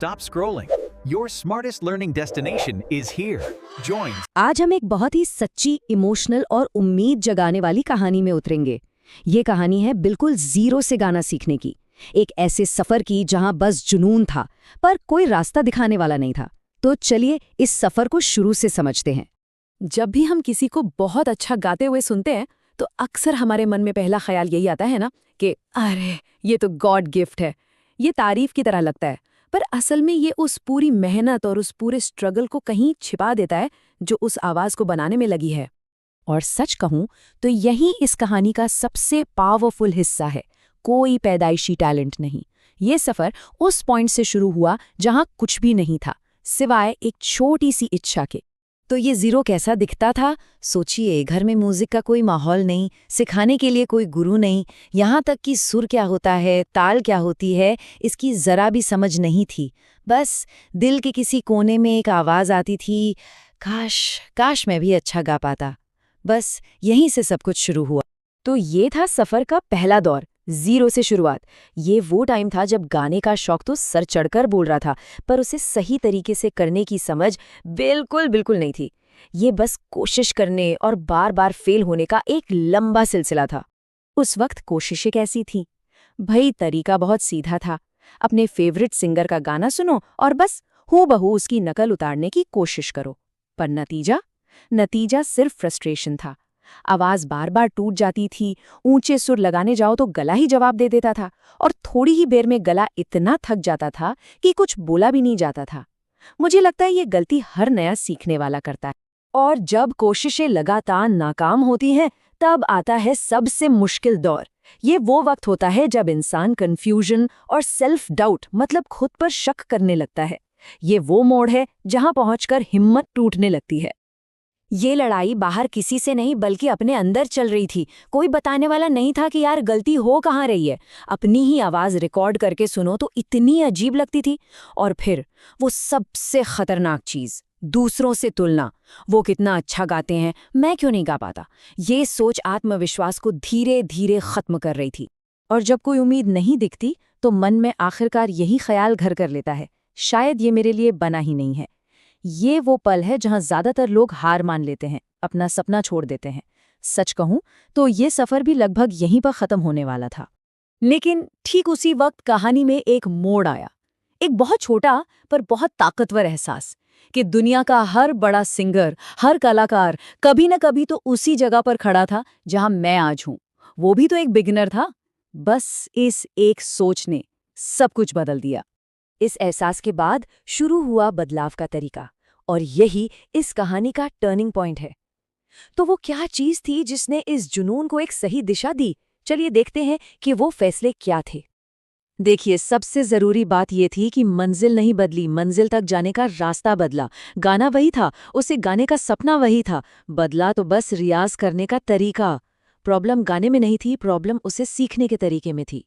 Stop scrolling. Your smartest learning destination is here. Join. आज हम एक बहुत ही सच्ची, इमोशनल और उम्मीद जगाने वाली कहानी में उतरेंगे। ये कहानी है बिल्कुल जीरो से गाना सीखने की। एक ऐसे सफर की जहां बस जुनून था, पर कोई रास्ता दिखाने वाला नहीं था। तो चलिए इस सफर को शुरू से समझते हैं। जब भी हम किसी को बहुत अच्छा गाते हुए सुनते हैं, तो अक्सर हमारे मन में पहला ख्याल यही आता है ना कि अरे ये तो गॉड गिफ्ट है। ये तारीफ की तरह लगता है, पर असल में ये उस पूरी मेहनत और उस पूरे स्ट्रगल को कहीं छिपा देता है जो उस आवाज को बनाने में लगी है। और सच कहूं तो यही इस कहानी का सबसे पावरफुल हिस्सा है। कोई पैदाइशी टैलेंट नहीं। ये सफर उस पॉइंट से शुरू हुआ जहां कुछ भी नहीं था, सिवाय एक छोटी सी इच्छा के। तो ये जीरो कैसा दिखता था? सोचिए, घर में म्यूजिक का कोई माहौल नहीं, सिखाने के लिए कोई गुरु नहीं, यहाँ तक कि सुर क्या होता है, ताल क्या होती है, इसकी जरा भी समझ नहीं थी। बस दिल के किसी कोने में एक आवाज आती थी, काश काश मैं भी अच्छा गा पाता। बस यहीं से सब कुछ शुरू हुआ। तो ये था सफर का पहला दौर, जीरो से शुरुआत। ये वो टाइम था जब गाने का शौक तो सर चढ़कर बोल रहा था, पर उसे सही तरीके से करने की समझ बिल्कुल नहीं थी। ये बस कोशिश करने और बार बार फेल होने का एक लंबा सिलसिला था। उस वक्त कोशिशें कैसी थीं? भाई तरीका बहुत सीधा था। अपने फेवरेट सिंगर का गाना सुनो और बस हूबहू उसकी नकल उतारने की कोशिश करो। पर नतीजा सिर्फ फ्रस्ट्रेशन था। आवाज बार बार टूट जाती थी, ऊंचे सुर लगाने जाओ तो गला ही जवाब दे देता था, और थोड़ी ही देर में गला इतना थक जाता था कि कुछ बोला भी नहीं जाता था। मुझे लगता है ये गलती हर नया सीखने वाला करता है। और जब कोशिशें लगातार नाकाम होती हैं, तब आता है सबसे मुश्किल दौर। ये वो वक्त होता है जब इंसान कंफ्यूजन और सेल्फ डाउट, मतलब खुद पर शक करने लगता है। ये वो मोड़ है जहां पहुंचकर हिम्मत टूटने लगती है। ये लड़ाई बाहर किसी से नहीं बल्कि अपने अंदर चल रही थी। कोई बताने वाला नहीं था कि यार गलती हो कहाँ रही है। अपनी ही आवाज रिकॉर्ड करके सुनो तो इतनी अजीब लगती थी। और फिर वो सबसे खतरनाक चीज, दूसरों से तुलना। वो कितना अच्छा गाते हैं, मैं क्यों नहीं गा पाता? ये सोच आत्मविश्वास को धीरे धीरे खत्म कर रही थी। और जब कोई उम्मीद नहीं दिखती तो मन में आखिरकार यही ख्याल घर कर लेता है, शायद ये मेरे लिए बना ही नहीं है। ये वो पल है जहां ज्यादातर लोग हार मान लेते हैं, अपना सपना छोड़ देते हैं। सच कहूं तो ये सफर भी लगभग यहीं पर खत्म होने वाला था। लेकिन ठीक उसी वक्त कहानी में एक मोड़ आया। एक बहुत छोटा पर बहुत ताकतवर एहसास कि दुनिया का हर बड़ा सिंगर, हर कलाकार कभी न कभी तो उसी जगह पर खड़ा था जहां मैं आज हूं। वो भी तो एक बिगिनर था। बस इस एक सोच ने सब कुछ बदल दिया। इस एहसास के बाद शुरू हुआ बदलाव का तरीका, और यही इस कहानी का टर्निंग पॉइंट है। तो वो क्या चीज थी जिसने इस जुनून को एक सही दिशा दी? चलिए देखते हैं कि वो फैसले क्या थे। देखिए, सबसे जरूरी बात ये थी कि मंजिल नहीं बदली, मंजिल तक जाने का रास्ता बदला। गाना वही था, उसे गाने का सपना वही था, बदला तो बस रियाज करने का तरीका। प्रॉब्लम गाने में नहीं थी, प्रॉब्लम उसे सीखने के तरीके में थी।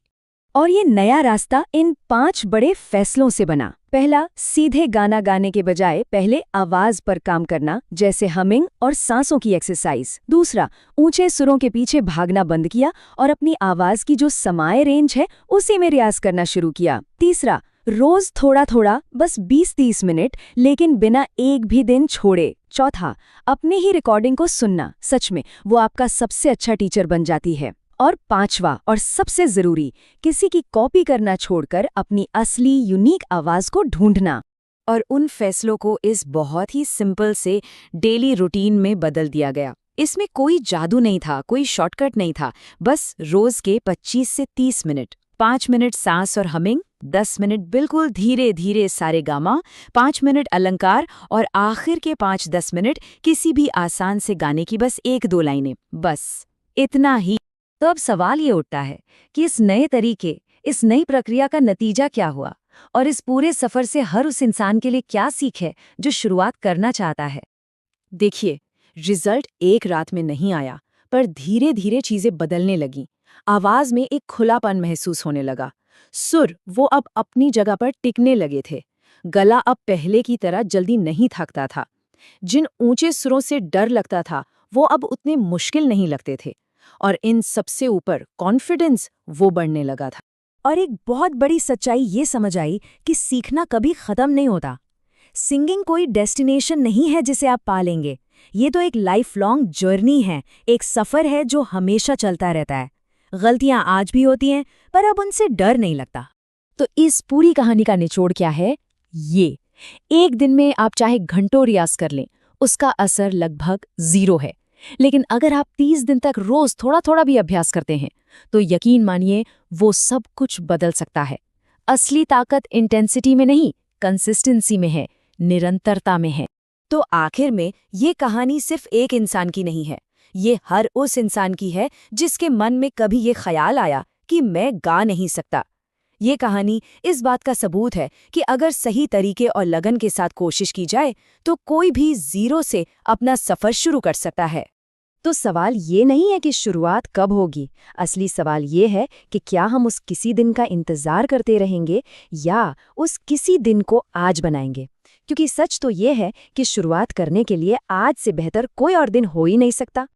और ये नया रास्ता इन 5 बड़े फैसलों से बना। पहला, सीधे गाना गाने के बजाय पहले आवाज पर काम करना, जैसे हमिंग और सांसों की एक्सरसाइज। दूसरा, ऊंचे सुरों के पीछे भागना बंद किया और अपनी आवाज की जो समाए रेंज है उसी में रियाज करना शुरू किया। तीसरा, रोज थोड़ा थोड़ा, बस 20-30 मिनट, लेकिन बिना एक भी दिन छोड़े। चौथा, अपनी ही रिकॉर्डिंग को सुनना, सच में वो आपका सबसे अच्छा टीचर बन जाती है। और पांचवा और सबसे जरूरी, किसी की कॉपी करना छोड़कर अपनी असली यूनिक आवाज को ढूंढना। और उन फैसलों को इस बहुत ही सिंपल से डेली रूटीन में बदल दिया गया। इसमें कोई जादू नहीं था, कोई शॉर्टकट नहीं था। बस रोज के 25 से 30 मिनट, 5 मिनट सांस और हमिंग, 10 मिनट बिल्कुल धीरे धीरे सारेगामा, 5 मिनट अलंकार, और आखिर के 5-10 मिनट किसी भी आसान से गाने की बस 1-2 लाइनें। बस इतना ही। तो अब सवाल ये उठता है कि इस नए तरीके, इस नई प्रक्रिया का नतीजा क्या हुआ, और इस पूरे सफर से हर उस इंसान के लिए क्या सीख है जो शुरुआत करना चाहता है। देखिए, रिजल्ट एक रात में नहीं आया, पर धीरे धीरे चीजें बदलने लगीं। आवाज में एक खुलापन महसूस होने लगा। सुर वो अब अपनी जगह पर टिकने लगे थे। गला अब पहले की तरह जल्दी नहीं थकता था। जिन ऊंचे सुरों से डर लगता था वो अब उतने मुश्किल नहीं लगते थे। और इन सबसे ऊपर कॉन्फिडेंस वो बढ़ने लगा था। और एक बहुत बड़ी सच्चाई ये समझ आई कि सीखना कभी खत्म नहीं होता। सिंगिंग कोई डेस्टिनेशन नहीं है जिसे आप पा लेंगे। ये तो एक लाइफ लॉन्ग जर्नी है, एक सफ़र है जो हमेशा चलता रहता है। गलतियां आज भी होती हैं, पर अब उनसे डर नहीं लगता। तो इस पूरी कहानी का निचोड़ क्या है? ये एक दिन में आप चाहे घंटों रियाज कर लें, उसका असर लगभग 0 है। लेकिन अगर आप 30 दिन तक रोज थोड़ा थोड़ा भी अभ्यास करते हैं, तो यकीन मानिए वो सब कुछ बदल सकता है। असली ताकत इंटेंसिटी में नहीं, कंसिस्टेंसी में है, निरंतरता में है। तो आखिर में ये कहानी सिर्फ एक इंसान की नहीं है, ये हर उस इंसान की है जिसके मन में कभी ये ख्याल आया कि मैं गा नहीं सकता। ये कहानी इस बात का सबूत है कि अगर सही तरीके और लगन के साथ कोशिश की जाए तो कोई भी 0 से अपना सफ़र शुरू कर सकता है। तो सवाल ये नहीं है कि शुरुआत कब होगी, असली सवाल ये है कि क्या हम उस किसी दिन का इंतज़ार करते रहेंगे या उस किसी दिन को आज बनाएंगे। क्योंकि सच तो ये है कि शुरुआत करने के लिए आज से बेहतर कोई और दिन हो ही नहीं सकता।